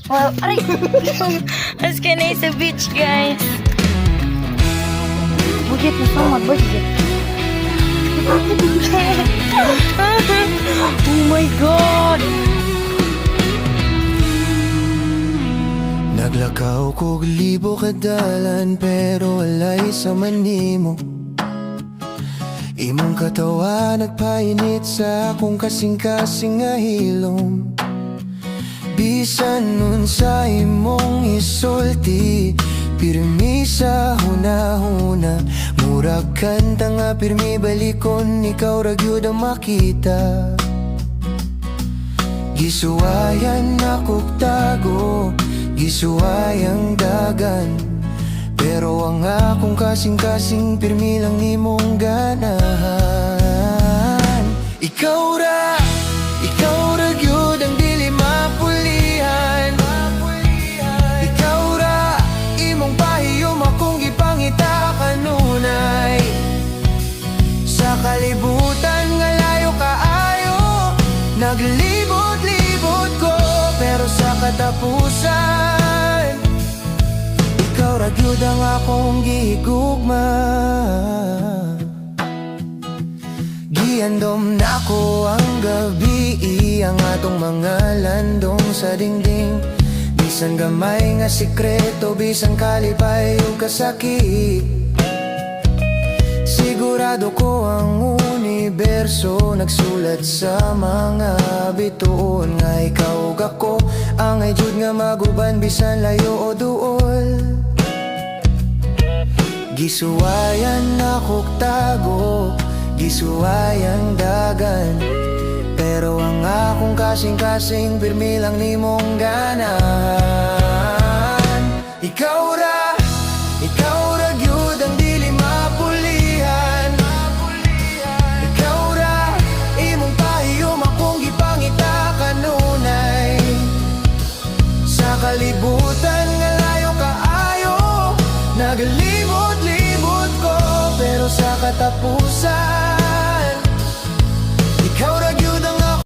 Wow, aray! Mas kanay sa beach, guys. Budget na sama, budget. Oh my God! Naglakaw kog libo kadalan pero walay sa manimo. Imong katawa nagpainit sa akong kasing-kasing nga hilom. Bisan nun sa imong isulti, pirmi sa hunahuna. Murag kanta nga pirmi balikon, ikaw ra gyud ang makita. Gisuwayan akong tago, gisuwayang dagan, pero ang akong kasing-kasing pirmi lang nimong ganahan. Ikaw ra gyud ang dili mapulihan. Ikaw ra imong pahiyom akong gipangita kanunay. Sa kalibutan nga layo kaayo, naglibot-libot ko, pero sa katapusan ikaw ra gyud ang akong gihigugma. Giandom na ko ang gabi, ang atong mga landong sa dingding. Bisan gamay nga sikreto, bisan kalipay o kasakit, sigurado ko ang universo nagsulat sa mga bituon nga ikaw ug ako ang ay jud nga maguban bisan layo o duol. Gisuwayan akong tago, gisuwayang dagan, pero ang akong kasing-kasing pirmi lang nimong ganahan. Ikaw ra gyud ang dili mapulihan. Ikaw ra imong pahiyom akong gipangita kanunay. Sa kalibutan nga layo kaayo, naglibot-libot ko, pero sa katapusan